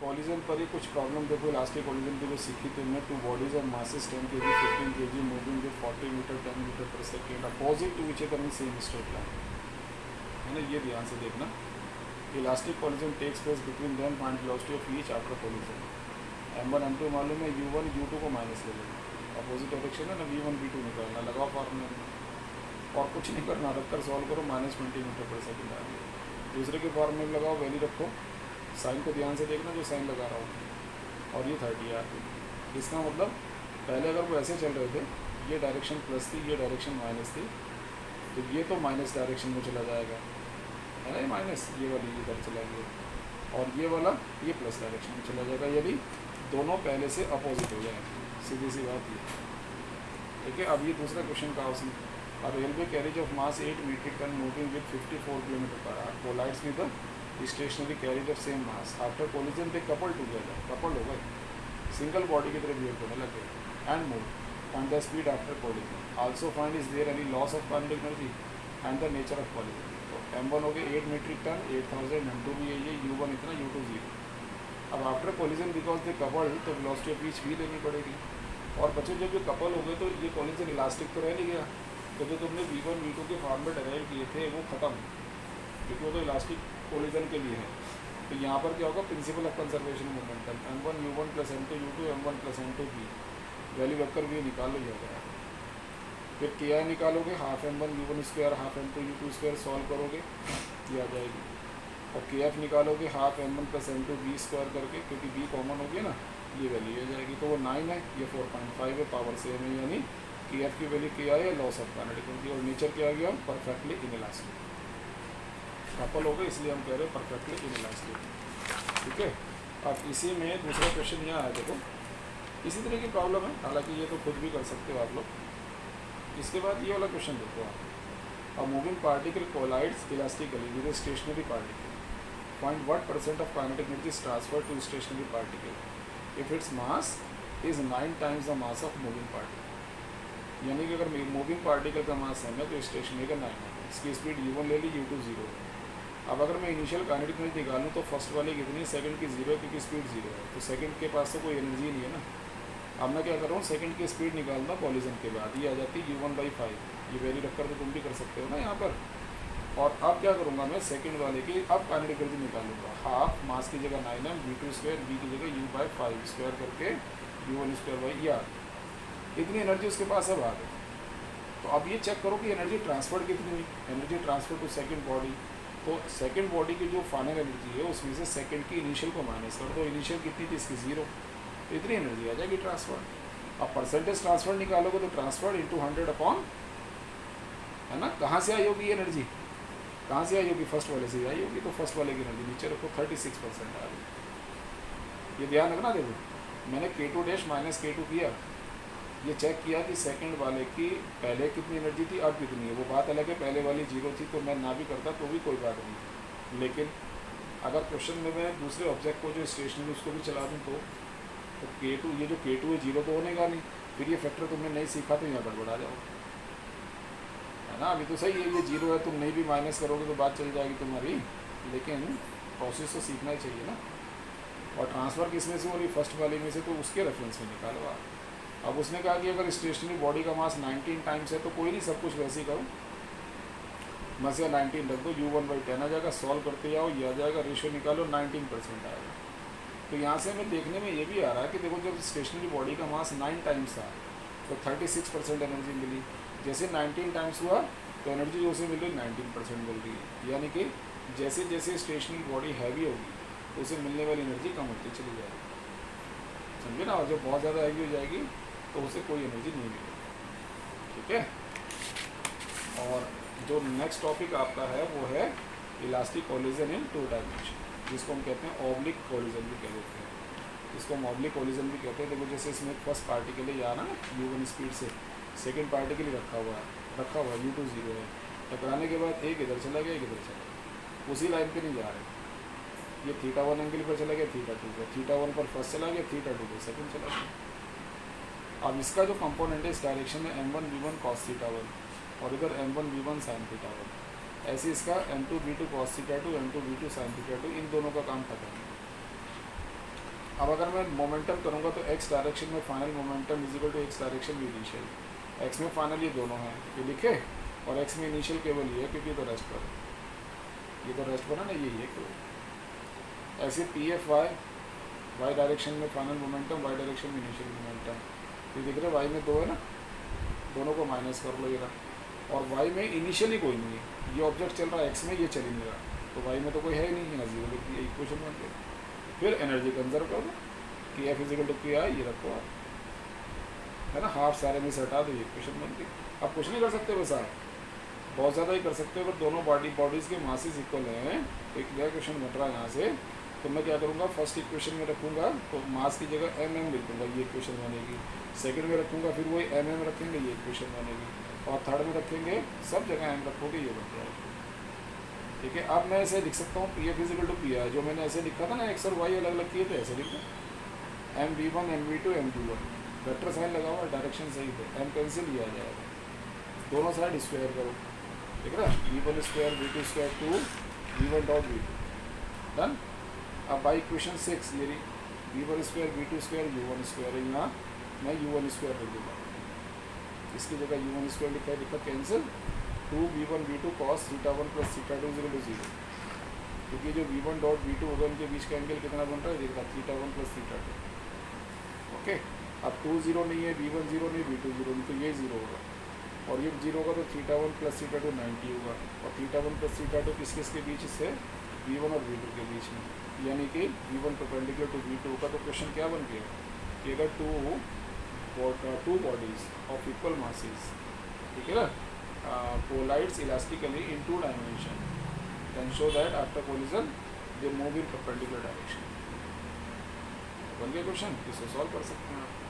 Collision पर ही कुछ problem देखो, इलास्टिक कॉलिजन की जो सीखी थी हमने, two bodies of masses 10 kg 15 kg moving with 40 metre 10 metre per second opposite to which coming same straight line, है ना। ये ध्यान से देखना, elastic collision takes place between them, find velocity of each after collision. m1 m2 मालूम है, u1 u2 को minus ले लेना, अपोजिट डायरेक्शन है ना, v1 v2 निकालना, लगाओ फॉर्मूला में और कुछ नहीं करना, रखकर सॉल्व करो, -20 मीटर पर सेकेंड आ गया। दूसरे के फॉर्मूले में लगाओ, वैल्यू रखो, साइन को ध्यान से देखना जो साइन लगा रहा हूँ, और ये 30 आ गई। इसका मतलब पहले अगर वो ऐसे चल रहे थे, ये डायरेक्शन प्लस थी, ये डायरेक्शन माइनस थी, तो ये तो माइनस डायरेक्शन में चला जाएगा, है ना, ये माइनस, ये वाली इधर चला गया, और ये वाला ये प्लस डायरेक्शन में चला जाएगा, यदि दोनों पहले से अपोजिट हो जाए, सीधी सी बात ये। ठीक है, अब ये दूसरा क्वेश्चन का उसमें, a railway carriage of mass 8 metric ton moving with 54 km/h collides with a stationary carriage of same mass. After collision they coupled together, coupled हो गए, single body की तरफ रिएक्ट होने लगे and move. Find the speed after collision. Also find is there any loss of kinetic energy and the nature of collision. तो m1 हो गए 8 metric ton 8000, m2 भी यही है, u1 इतना, u2 0। अब after collision because they coupled, तो velocity of each भी लेनी पड़ेगी। और बच्चों जब ये कपल हो गए तो ये कोलिजन इलास्टिक तो रह नहीं गया, तो जो तुमने v1 v2 के फॉर्म में डराइव किए थे वो ख़त्म, क्योंकि वो तो इलास्टिक कोलिजन के लिए है। तो यहाँ पर क्या होगा, principle of conservation momentum, m1 u1 plus m2 u2 m1 plus m2 v, value रखकर भी निकाल लो जाएगा। फिर क्या निकालोगे, half m1 u1 square half m2 u2 square solve करोगे, ये आ जाएगी। और के एफ निकालोगे, half m1 plus m2 v square करके, क्योंकि v कॉमन हो गया ना, ये वैल्यू आ जाएगी। तो वो 9 है, ये 4.5 है, पावर सेम है, यानी कि एफ की वैल्यू क्या है, लॉस ऑफ काइनेटिक एनर्जी, और नेचर क्या आ गया, परफेक्टली इनइलास्टिक। कपल हो गए इसलिए हम कह रहे हैं परफेक्टली इनइलास्टिक। ठीक है, अब इसी में दूसरा क्वेश्चन यहाँ है, देखो इसी तरह की प्रॉब्लम है, हालांकि ये तो खुद भी कर सकते हो आप लोग। इसके बाद ये वाला क्वेश्चन देखो आप, a moving particle collides elastically with a stationary particle, find what % of kinetic energy is transfer to stationary particle if its mass is 9 times the mass of moving particle. यानी कि अगर मूविंग पार्टिकल का मास है तो stationery का 9 है, इसकी speed u1 ले ली, u2 0 है। अब अगर मैं इनिशियल काइनेटिक एनर्जी निकालूँ तो फर्स्ट वाले कितनी, सेकंड की 0 है, क्योंकि स्पीड 0 है, तो सेकंड के पास तो कोई एनर्जी नहीं है ना। अब मैं क्या कर रहा हूँ, सेकंड की स्पीड निकालना कॉलिजन के बाद, ये आ जाती है u1/5, ये वैल्यू रखकर तो तुम भी कर सकते हो ना यहाँ पर। और अब क्या करूँगा मैं, सेकंड वाले की अब काइनेटिक एनर्जी निकालूंगा, हाफ मास की जगह 9 है, v2 स्क्वायर v की जगह u/5 स्क्वायर करके u1 स्क्वायर बाई यार, इतनी एनर्जी उसके पास है भाग। तो अब ये चेक करो कि एनर्जी ट्रांसफर कितनी हुई, energy transfer to second body, तो सेकंड बॉडी की जो फाइनल एनर्जी है उसमें से सेकंड की इनिशियल को माइनस कर दो, इनिशियल कितनी थी इसकी 0, तो इतनी एनर्जी आ जाएगी ट्रांसफर। अब परसेंटेज ट्रांसफर निकालोगे तो ट्रांसफर इंटू 100 अपॉन, है ना, कहाँ से आई होगी ये एनर्जी, कहाँ से आई होगी, फर्स्ट वाले से आई होगी, तो फर्स्ट वाले की एनर्जी नीचे रखो 36% आ गई। ये ध्यान रखना, देखो मैंने K2 डैश माइनस K2 किया, ये चेक किया कि सेकंड वाले की पहले कितनी एनर्जी थी, अब कितनी है, वो बात अलग है, पहले वाली 0 थी तो मैं ना भी करता तो भी कोई बात नहीं, लेकिन अगर क्वेश्चन में मैं दूसरे ऑब्जेक्ट को जो स्टेशनरी उसको भी चला दूँ तो K2, ये जो K2 है 0 तो होने का नहीं, फिर ये फैक्टर तुमने नहीं सीखा तो यहाँ गड़बड़ा जाओ, है ना। अभी तो सही है ये 0 है, तुम नहीं भी माइनस करोगे तो बात चल जाएगी तुम्हारी, लेकिन प्रोसेस तो सीखना ही चाहिए ना। और ट्रांसफ़र किस में से हो रही, फर्स्ट वाले में से, तो उसके रेफरेंस में निकालो आप। अब उसने कहा कि अगर स्टेशनरी बॉडी का मास 19 टाइम्स है तो कोई नहीं, सब कुछ वैसे ही करो, बस या 19 रख दो, u1/10 आ जाएगा, सॉल्व करते जाओ, ये आ जाएगा, रेशियो निकालो 19% आएगा। तो यहाँ से हमें देखने में ये भी आ रहा है कि देखो जब स्टेशनरी बॉडी का मास 9 टाइम्स था तो 36% एनर्जी मिली, जैसे 19 टाइम्स हुआ तो एनर्जी जो उसे मिल रही 19% मिल रही है, यानी कि जैसे जैसे स्टेशनरी बॉडी हैवी होगी तो उसे मिलने वाली एनर्जी कम होती चली जाएगी, समझे ना। और जब बहुत ज़्यादा हैवी हो जाएगी तो उसे कोई एनर्जी नहीं मिलेगी, ठीक है। और जो नेक्स्ट टॉपिक आपका है वो है इलास्टिक कोलिजन इन 2 डायमेंशन, जिसको हम कहते हैं ऑब्लिक कोलिजन भी कह देते हैं, इसको हम ऑब्लिक कोलिजन भी कहते हैं। देखो जैसे इसमें फर्स्ट पार्टिकल है यहाँ ना, u1 स्पीड से सेकंड पार्टिकल ही रखा हुआ है, u2 0 है, टकराने के बाद एक इधर चला गया, एक इधर चला गया, उसी लाइन पे नहीं जा रहे, ये θ1 एंगल पर चला गया, θ2 पर, θ1 पर फर्स्ट चला गया, θ2 पर सेकंड चला गया। अब इसका जो कंपोनेंट है इस डायरेक्शन में m1 v1 cos θ1 और इधर m1 v1 sin θ1, ऐसे इसका m2 v2 cos θ2 m2 v2 sin θ2, इन दोनों का काम खत्म है, अब अगर मैं मोमेंटम करूँगा तो एक्स डायरेक्शन में final momentum is equal to X direction में इनिशियल। एक्स में फाइनल ये दोनों हैं, ये लिखे, और एक्स में इनिशियल केवल ये है क्योंकि ये तो रेस्ट पर, ये तो रेस्ट पर है ना, यही है केवल। ऐसे P F Y, Y direction में फाइनल मोमेंटम, वाई डायरेक्शन में इनिशियल मोमेंटम, ये दिख रहा है वाई में दो है ना, दोनों को माइनस कर लो ये रहा, और वाई में इनिशियली कोई नहीं है, ये ऑब्जेक्ट चल रहा है एक्स में, ये चल ही नहीं रहा, तो वाई में तो कोई है ही नहीं है, जीरो लिख दिया, इक्वेशन बन गई। फिर एनर्जी कंजर्व कर दो कि F equal to P I, ये रखो आप, है ना, हाफ सारे में से हटा दो, ये इक्वेशन बन गई। आप कुछ नहीं कर सकते बस, आप बहुत ज़्यादा ही कर सकते हो, अगर दोनों बॉडीज़ के मासेस इक्वल हैं, तो एक नया क्वेश्चन बन रहा है यहाँ से, तो मैं क्या करूँगा, फर्स्ट इक्वेशन में रखूँगा तो मास की जगह एम एम लिखूँगा, ये इक्वेशन बनेगी। सेकंड में रखूँगा फिर वही एम एम रखेंगे, ये इक्वेशन बनेगी। और थर्ड में रखेंगे, सब जगह एम रखोगे, ये बन जाएगा। ठीक है, अब मैं ऐसे लिख सकता हूँ P F equal to P I, जो मैंने ऐसे लिखा था ना, एक्स और वाई अलग अलग किए थे, ऐसे लिखा, M V one M V two M V one, vector sign लगा हुआ, डायरेक्शन सही थे, एम कैंसिल लिया जाएगा, दोनों साइड स्क्वायर करो, ठीक है ना, V one square V two square two V one dot V two, done. अब बाई इक्वेशन 6 ये V one square V two square U one square है, यहाँ मैं यू वन स्क्वायर लिख दूँगा, इसकी जगह यू वन स्क्वायर लिखा है, लिखा cancel, two V one V two cos theta one plus theta two equal to zero, क्योंकि जो V one dot V two होगा उनके बीच का एंगल कितना बन रहा है, देखा, theta one plus theta to. Okay, अब टू जीरो नहीं है, वी वन जीरो नहीं, वी टू जीरो नहीं, तो ये जीरो होगा, और ये जीरो होगा तो theta one plus theta two 90 होगा, और theta one plus theta two किस किस के बीच से, वी वन और वी टू के बीच में, यानी कि V one perpendicular to V two का। तो क्वेश्चन क्या बन गया कि अगर two bodies of equal masses, ठीक है ना, collides elastically in two dimension, then show that after collision they move in perpendicular direction. बन गया क्वेश्चन, इसे सॉल्व कर सकते हैं आप।